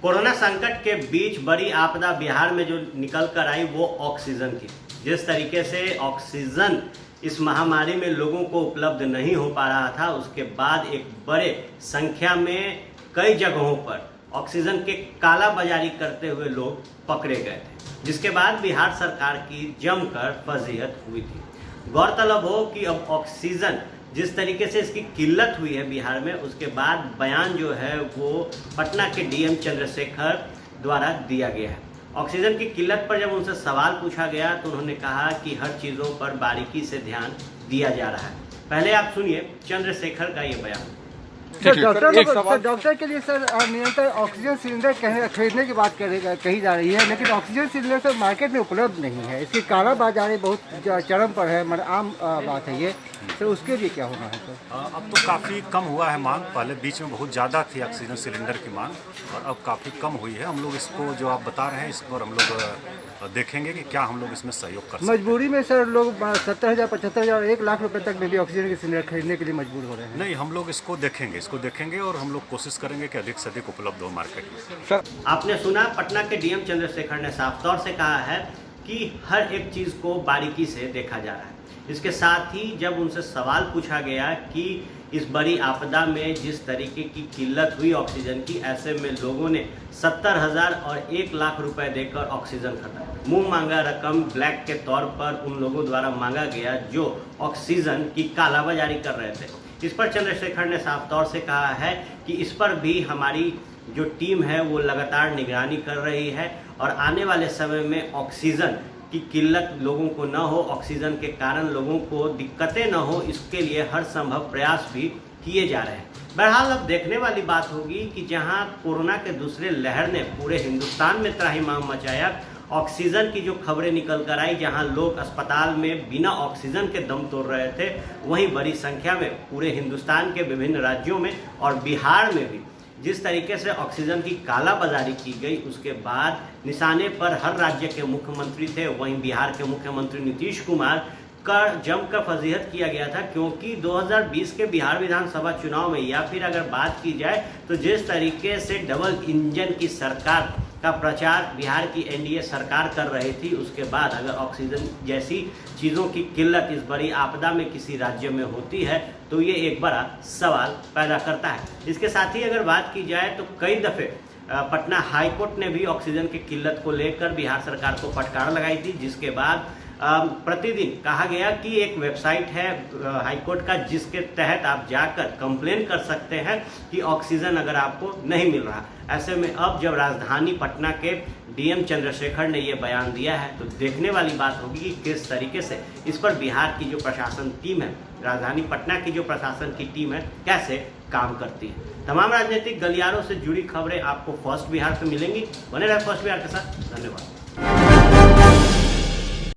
Corona संकट के बीच बड़ी आपदा बिहार में जो निकल कर आई वो ऑक्सीजन की। जिस तरीके से ऑक्सीजन इस महामारी में लोगों को उपलब्ध नहीं हो पा रहा था, उसके बाद एक बड़े संख्या में कई जगहों पर ऑक्सीजन के काला बाजारी करते हुए लोग पकड़े गए थे, जिसके बाद बिहार सरकार की जमकर फजीहत हुई थी। गौरतलब हो कि अब ऑक्सीजन जिस तरीके से इसकी किल्लत हुई है बिहार में, उसके बाद बयान जो है वो पटना के डीएम चंद्रशेखर द्वारा दिया गया है। ऑक्सीजन की किल्लत पर जब उनसे सवाल पूछा गया तो उन्होंने कहा कि हर चीज़ों पर बारीकी से ध्यान दिया जा रहा है। पहले आप सुनिए चंद्रशेखर का ये बयान। डॉक्टर के लिए सर निरंतर ऑक्सीजन सिलेंडर खरीदने की बात कही जा रही है, लेकिन ऑक्सीजन सिलेंडर सर मार्केट में उपलब्ध नहीं है। इसकी कालाबाजारी बहुत चरम पर है, मतलब आम बात है ये। तो उसके लिए क्या होना है सर? अब तो काफ़ी कम हुआ है मांग। पहले बीच में बहुत ज़्यादा थी ऑक्सीजन सिलेंडर की मांग, और अब काफ़ी कम हुई है। हम लोग इसको जो आप बता रहे हैं, इस पर हम लोग देखेंगे कि क्या हम लोग इसमें सहयोग कर सकते हैं। मजबूरी में सर लोग 70,000, 75,000, 1 लाख रुपए तक में भी ऑक्सीजन के सिलेंडर खरीदने के लिए मजबूर हो रहे हैं। नहीं, हम लोग इसको देखेंगे और हम लोग कोशिश करेंगे कि अधिक से अधिक उपलब्ध हो मार्केट में। सर आपने सुना, पटना के डीएम चंद्रशेखर ने साफ तौर से कहा है कि हर एक चीज़ को बारीकी से देखा जा रहा है। इसके साथ ही जब उनसे सवाल पूछा गया कि इस बड़ी आपदा में जिस तरीके की किल्लत हुई ऑक्सीजन की, ऐसे में लोगों ने 70,000 और 1 लाख रुपए देकर ऑक्सीजन खरीदा। मुंह मांगा रकम ब्लैक के तौर पर उन लोगों द्वारा मांगा गया जो ऑक्सीजन की कालाबाजारी कर रहे थे। इस पर चंद्रशेखर ने साफ तौर से कहा है कि इस पर भी हमारी जो टीम है वो लगातार निगरानी कर रही है, और आने वाले समय में ऑक्सीजन की किल्लत लोगों को न हो, ऑक्सीजन के कारण लोगों को दिक्कतें न हो, इसके लिए हर संभव प्रयास भी किए जा रहे हैं। बहरहाल अब देखने वाली बात होगी कि जहां कोरोना के दूसरे लहर ने पूरे हिंदुस्तान में त्राहिमाम मचाया, ऑक्सीजन की जो खबरें निकल कर आई, जहां लोग अस्पताल में बिना ऑक्सीजन के दम तोड़ रहे थे, वहीं बड़ी संख्या में पूरे हिंदुस्तान के विभिन्न राज्यों में और बिहार में भी जिस तरीके से ऑक्सीजन की कालाबाजारी की गई, उसके बाद निशाने पर हर राज्य के मुख्यमंत्री थे। वहीं बिहार के मुख्यमंत्री नीतीश कुमार का जमकर फजीहत किया गया था, क्योंकि 2020 के बिहार विधानसभा चुनाव में, या फिर अगर बात की जाए तो जिस तरीके से डबल इंजन की सरकार का प्रचार बिहार की एनडीए सरकार कर रही थी, उसके बाद अगर ऑक्सीजन जैसी चीज़ों की किल्लत इस बड़ी आपदा में किसी राज्य में होती है तो ये एक बड़ा सवाल पैदा करता है। इसके साथ ही अगर बात की जाए तो कई दफ़े पटना हाईकोर्ट ने भी ऑक्सीजन की किल्लत को लेकर बिहार सरकार को फटकार लगाई थी, जिसके बाद प्रतिदिन कहा गया कि एक वेबसाइट है हाईकोर्ट का, जिसके तहत आप जाकर कंप्लेन कर सकते हैं कि ऑक्सीजन अगर आपको नहीं मिल रहा। ऐसे में अब जब राजधानी पटना के डीएम चंद्रशेखर ने ये बयान दिया है तो देखने वाली बात होगी कि किस तरीके से इस पर बिहार की जो प्रशासन टीम है, राजधानी पटना की जो प्रशासन की टीम है, कैसे काम करती है। तमाम राजनीतिक गलियारों से जुड़ी खबरें आपको फर्स्ट बिहार पे मिलेंगी। बने रहे फर्स्ट बिहार के साथ। धन्यवाद।